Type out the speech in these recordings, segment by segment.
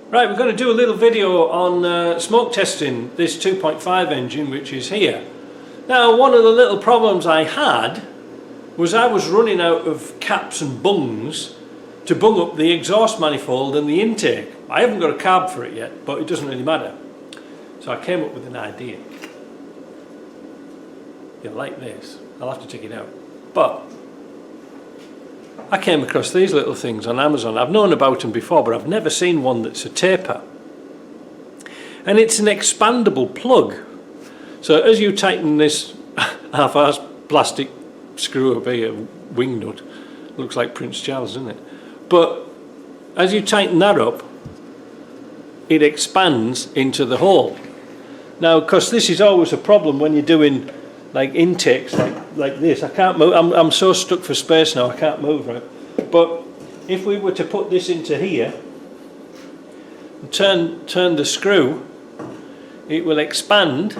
Right, we're going to do a little video on smoke testing this 2.5 engine which is here. Now, one of the little problems I had was I was running out of caps and bungs to bung up the exhaust manifold and the intake. I haven't got a carb for it yet, but it doesn't really matter. So I came up with an idea. You'll like this. I'll have to take it out. But I came across these little things on Amazon. I've known about them before, but I've never seen one that's a taper. And it's an expandable plug. So as you tighten this half-assed plastic screw up here, wing nut, looks like Prince Charles, doesn't it? But as you tighten that up, it expands into the hole. Now, because this is always a problem when you're doing like intakes like this. I can't move. I'm so stuck for space now. I can't move, right? But if we were to put this into here and turn the screw, it will expand,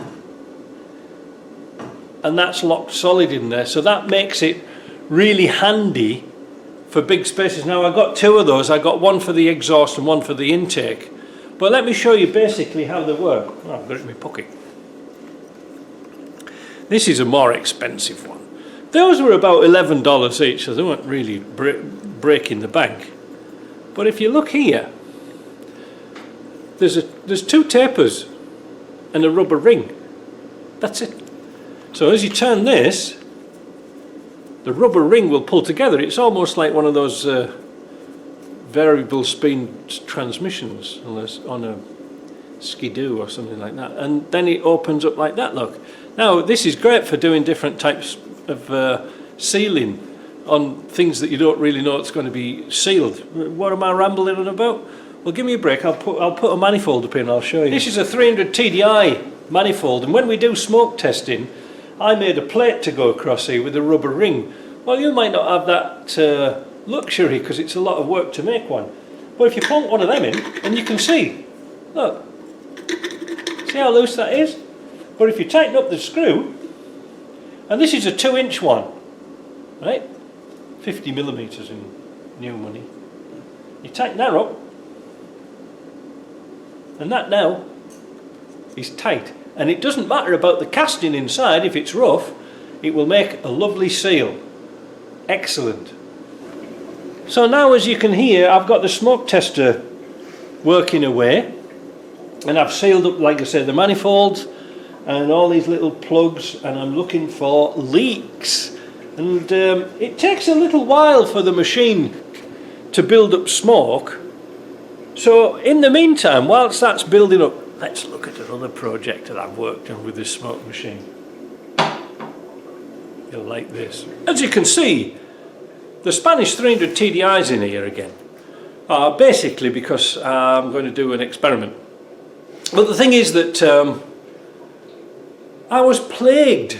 and that's locked solid in there. So that makes it really handy for big spaces. Now, I got two of those. I got one for the exhaust and one for the intake. But let me show you basically how they work. Oh, I've got it in my pocket. This is a more expensive one. Those were about $11 each, so they weren't really breaking the bank. But if you look here, there's two tapers and a rubber ring. That's it. So as you turn this, the rubber ring will pull together. It's almost like one of those variable speed transmissions on a skidoo or something like that. And then it opens up like that, look. Now, this is great for doing different types of sealing on things that you don't really know it's going to be sealed. What am I rambling on about? Well, give me a break. I'll put a manifold up here and I'll show you. This is a 300 TDI manifold, and when we do smoke testing, I made a plate to go across here with a rubber ring. Well, you might not have that luxury because it's a lot of work to make one. But if you plonk one of them in, and you can see, look, see how loose that is? But if you tighten up the screw, and this is a 2-inch one, right? 50 millimeters in new money. You tighten that up, and that now is tight. And it doesn't matter about the casting inside. If it's rough, it will make a lovely seal. Excellent. So now, as you can hear, I've got the smoke tester working away, and I've sealed up, like I said, the manifolds and all these little plugs, and I'm looking for leaks. And it takes a little while for the machine to build up smoke. So in the meantime, whilst that's building up, let's look at another project that I've worked on with this smoke machine. You'll like this. As you can see, the Spanish 300 TDI's in here again. Basically because I'm going to do an experiment. But the thing is that I was plagued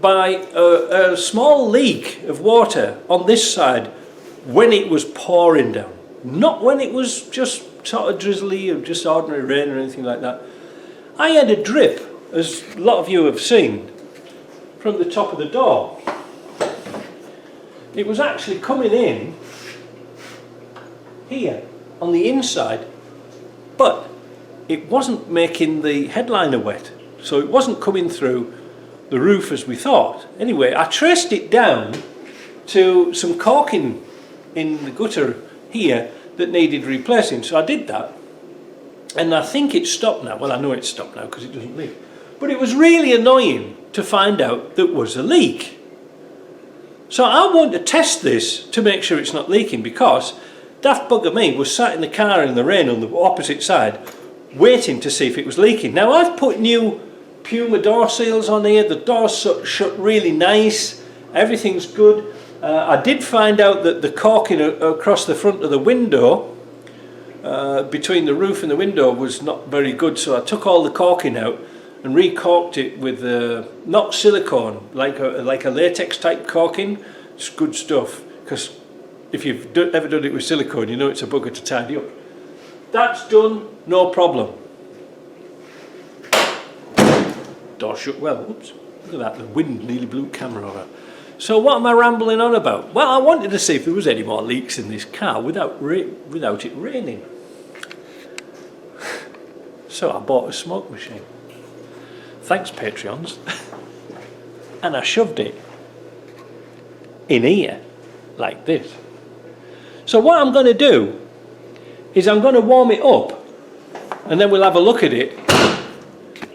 by a small leak of water on this side when it was pouring down. Not when it was just sort of drizzly or just ordinary rain or anything like that. I had a drip, as a lot of you have seen, from the top of the door. It was actually coming in here on the inside, but it wasn't making the headliner wet, so it wasn't coming through the roof as we thought. Anyway, I traced it down to some caulking in the gutter here that needed replacing, so I did that, and I think it's stopped now. Well, I know it's stopped now because it doesn't leak, but it was really annoying to find out there was a leak. So I want to test this to make sure it's not leaking, because daft bugger me was sat in the car in the rain on the opposite side waiting to see if it was leaking. Now, I've put new Puma door seals on here. The door's shut really nice. Everything's good. I did find out that the caulking across the front of the window, between the roof and the window, was not very good, so I took all the caulking out and re-caulked it with not silicone, like a latex type caulking. It's good stuff, because if you've ever done it with silicone, you know it's a bugger to tidy up. That's done, no problem. Door shut well. Oops, look at that, the wind nearly blew camera over. So what am I rambling on about? Well, I wanted to see if there was any more leaks in this car without it raining. So I bought a smoke machine. Thanks, Patreons. And I shoved it in here, like this. So what I'm going to do is I'm going to warm it up, and then we'll have a look at it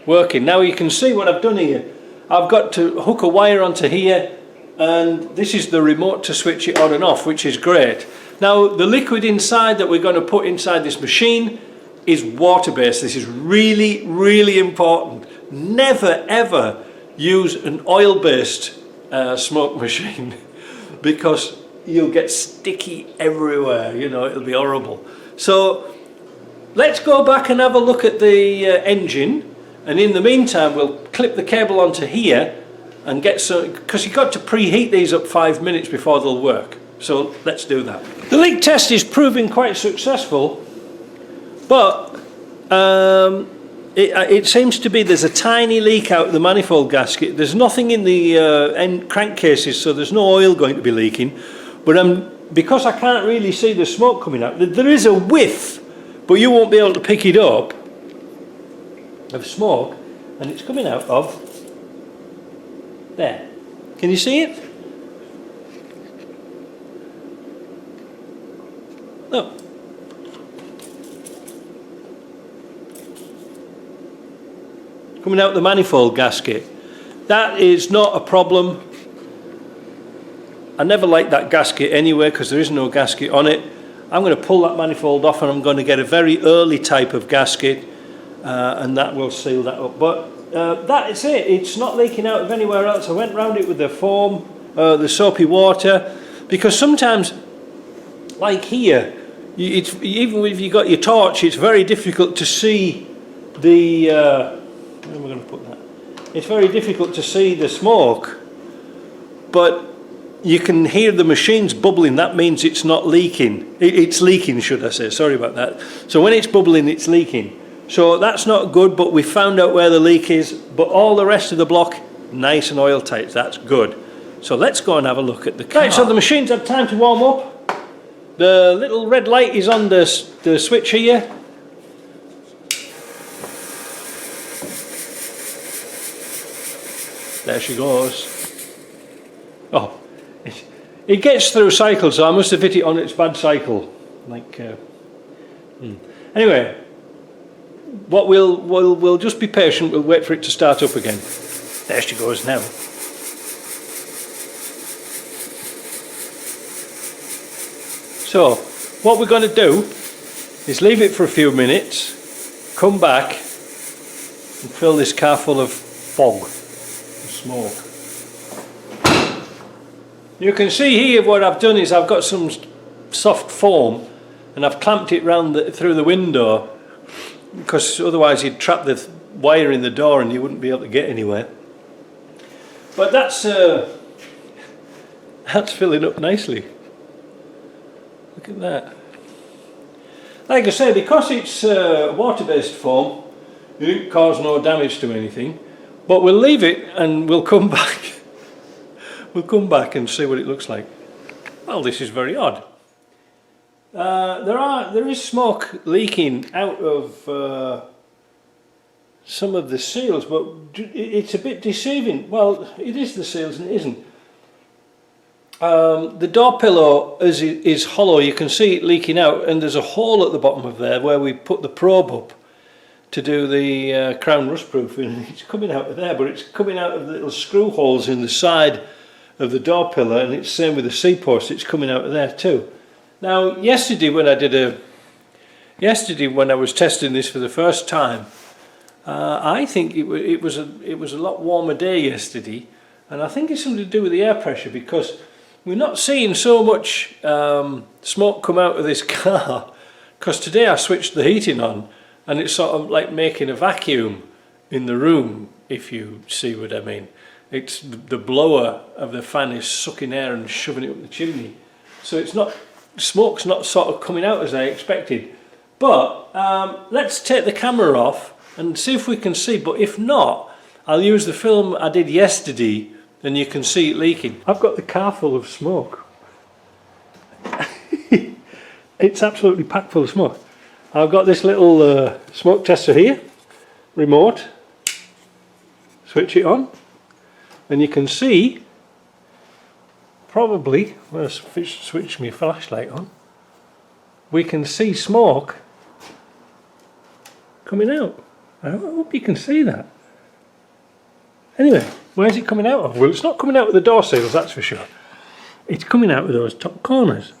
working. Now you can see what I've done here. I've got to hook a wire onto here, and this is the remote to switch it on and off, which is great. Now the liquid inside that we're going to put inside this machine is water-based. This is really, really important. Never ever use an oil-based smoke machine because you'll get sticky everywhere, you know, it'll be horrible. So let's go back and have a look at the engine, and in the meantime we'll clip the cable onto here and get some, because you've got to preheat these up 5 minutes before they'll work. So let's do that. The leak test is proving quite successful, but it seems to be there's a tiny leak out of the manifold gasket. There's nothing in the crankcases, so there's no oil going to be leaking. But because I can't really see the smoke coming out, there is a whiff, but you won't be able to pick it up, of smoke, and it's coming out of there. Can you see it? Look. Coming out the manifold gasket. That is not a problem. I never liked that gasket anyway because there is no gasket on it. I'm going to pull that manifold off and I'm going to get a very early type of gasket, and that will seal that up. But that is it. It's not leaking out of anywhere else. I went round it with the foam, the soapy water, because sometimes, like here, even if you got your torch, it's very difficult to see the. Where am I going to put that? It's very difficult to see the smoke, but you can hear the machines bubbling. That means it's not leaking. It's leaking, should I say? Sorry about that. So when it's bubbling, it's leaking. So that's not good, but we found out where the leak is. But all the rest of the block, nice and oil tight. That's good. So let's go and have a look at the car. Right, so the machine's had time to warm up. The little red light is on the switch here. There she goes. Oh, it gets through cycles, so I must have hit it on its bad cycle. Like, Anyway, what we'll just be patient. We'll wait for it to start up again. There she goes now. So, what we're going to do is leave it for a few minutes, come back, and fill this car full of fog. Smoke. You can see here what I've done is I've got some soft foam and I've clamped it through the window, because otherwise you'd trap the wire in the door and you wouldn't be able to get anywhere. But that's filling up nicely. Look at that. Like I say, because it's water-based foam, it didn't cause no damage to anything. But we'll leave it and we'll come back. We'll come back and see what it looks like. Well, this is very odd. There is smoke leaking out of some of the seals, but it's a bit deceiving. Well, it is the seals and it isn't. The door pillow is hollow. You can see it leaking out, and there's a hole at the bottom of there where we put the probe up to do the crown rust proofing. It's coming out of there, but it's coming out of the little screw holes in the side of the door pillar, and it's the same with the C-post. It's coming out of there too. Now, yesterday when I was testing this for the first time, I think it was a lot warmer day yesterday, and I think it's something to do with the air pressure, because we're not seeing so much smoke come out of this car. Because today I switched the heating on, and it's sort of like making a vacuum in the room, if you see what I mean. It's the blower of the fan is sucking air and shoving it up the chimney. So it's not, smoke's not sort of coming out as I expected. But let's take the camera off and see if we can see. But if not, I'll use the film I did yesterday and you can see it leaking. I've got the car full of smoke. It's absolutely packed full of smoke. I've got this little smoke tester here. remote, switch it on, and you can see, probably, when I switch my flashlight on, we can see smoke coming out. I hope you can see that. Anyway, where's it coming out of? Well, it's not coming out of the door seals, that's for sure. It's coming out of those top corners.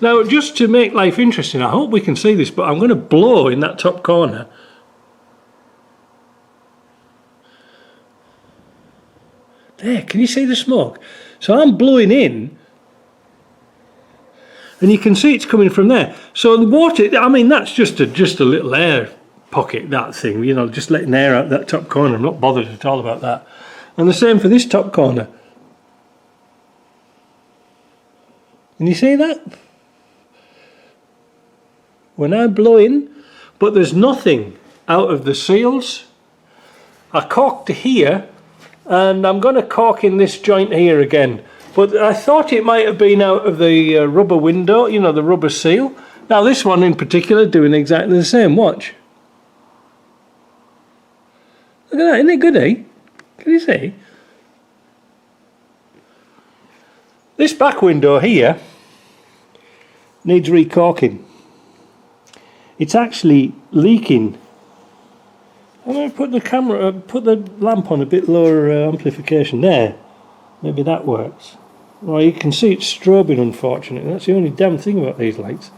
Now, just to make life interesting, I hope we can see this, but I'm going to blow in that top corner. There, can you see the smoke? So I'm blowing in, and you can see it's coming from there. So the water, I mean, that's just a little air pocket, that thing, you know, just letting air out that top corner. I'm not bothered at all about that. And the same for this top corner. Can you see that? When I blow in, but there's nothing out of the seals. I corked here, and I'm going to cork in this joint here again. But I thought it might have been out of the rubber window, you know, the rubber seal. Now this one in particular doing exactly the same, watch. Look at that, isn't it good, eh? Can you see? This back window here needs recorking. It's actually leaking. I'm going to put the lamp on a bit lower amplification there. Maybe that works. Well, you can see it's strobing, unfortunately. That's the only damn thing about these lights.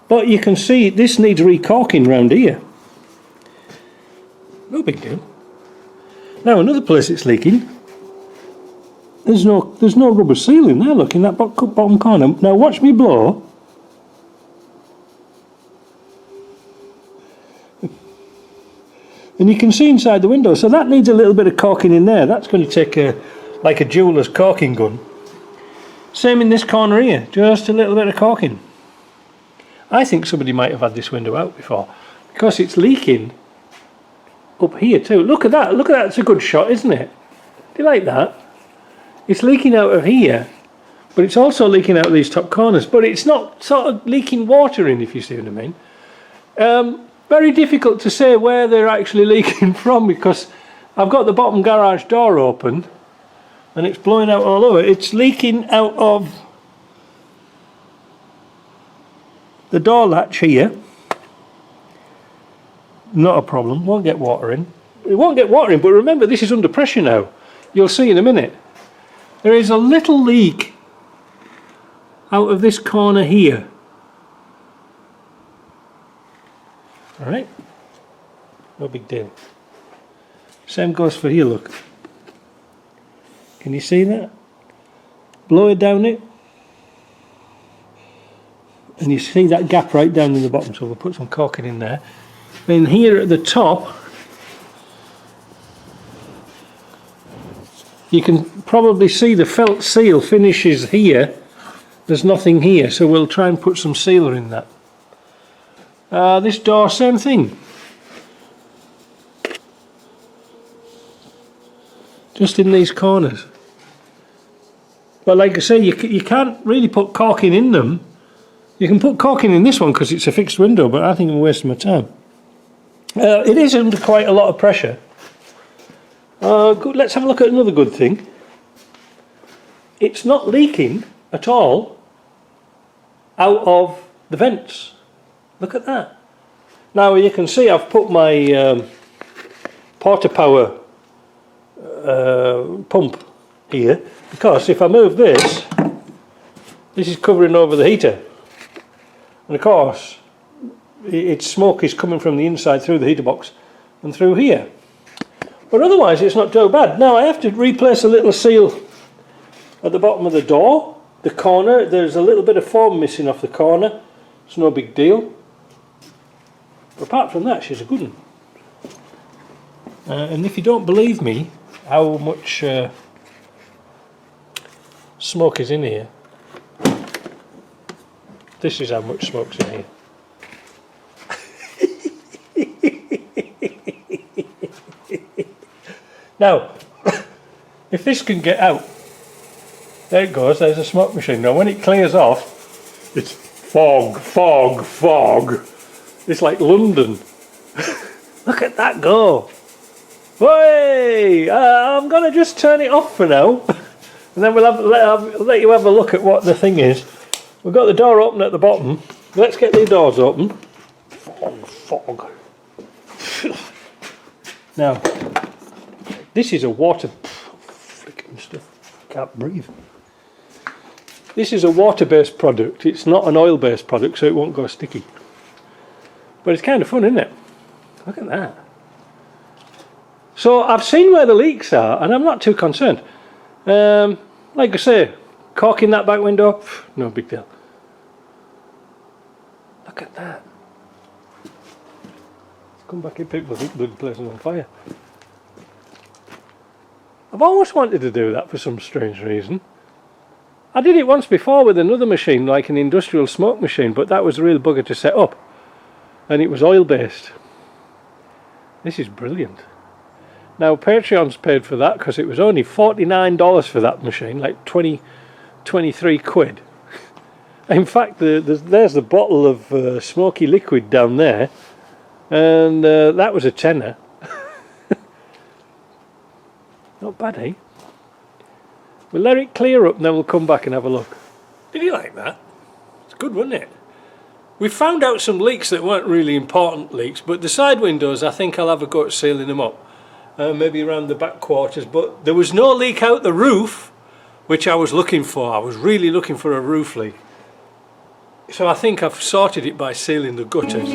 But you can see this needs recorking round here. No big deal. Now another place it's leaking. There's no rubber seal in there. Look, in that bottom corner. Now watch me blow. And you can see inside the window. So that needs a little bit of caulking in there. That's going to take like a jeweller's caulking gun. Same in this corner here. Just a little bit of caulking. I think somebody might have had this window out before, because it's leaking up here too. Look at that. Look at that. It's a good shot, isn't it? Do you like that? It's leaking out of here, but it's also leaking out of these top corners. But it's not sort of leaking water in, if you see what I mean. Very difficult to say where they're actually leaking from, because I've got the bottom garage door open and it's blowing out all over. It's leaking out of the door latch here. Not a problem, won't get water in. It won't get water in, but remember, this is under pressure now. You'll see in a minute. There is a little leak out of this corner here. Alright, no big deal. Same goes for here, look. Can you see that? Blow it down it. And you see that gap right down in the bottom, so we'll put some caulking in there. Then here at the top, you can probably see the felt seal finishes here. There's nothing here, so we'll try and put some sealer in that. This door, same thing. Just in these corners. But like I say, you can't really put caulking in them. You can put caulking in this one because it's a fixed window, but I think I'm wasting my time. It is under quite a lot of pressure. Good. Let's have a look at another good thing. It's not leaking at all out of the vents. Look at that. Now you can see I've put my Porta Power pump here, because if I move this, this is covering over the heater, and of course its smoke is coming from the inside through the heater box and through here. But otherwise it's not too bad. Now I have to replace a little seal at the bottom of the door, the corner. There's a little bit of foam missing off the corner. It's no big deal. But apart from that, she's a good one. And if you don't believe me how much smoke is in here, this is how much smoke's in here. Now, if this can get out, there it goes, there's a smoke machine. Now when it clears off, it's fog, fog, fog. It's like London. Look at that go. Hey, I'm going to just turn it off for now. And then we'll let you have a look at what the thing is. We've got the door open at the bottom. Let's get the doors open. Fog. Now, this is a water... Flicking stuff. Can't breathe. This is a water-based product. It's not an oil-based product, so it won't go sticky. But it's kind of fun, isn't it? Look at that. So I've seen where the leaks are, and I'm not too concerned. Like I say, caulking that back window, no big deal. Look at that. Let's come back here, people think the place is on fire. I've always wanted to do that for some strange reason. I did it once before with another machine, like an industrial smoke machine, but that was a real bugger to set up. And it was oil based. This is brilliant. Now Patreon's paid for that because it was only $49 for that machine, like 23 quid. In fact, there's the bottle of smoky liquid down there, and that was a tenner. Not bad, eh? We'll let it clear up and then we'll come back and have a look. Did you like that? It's good, wasn't it? We found out some leaks that weren't really important leaks, but the side windows, I think I'll have a go at sealing them up. Maybe around the back quarters, but there was no leak out the roof, which I was looking for. I was really looking for a roof leak. So I think I've sorted it by sealing the gutters.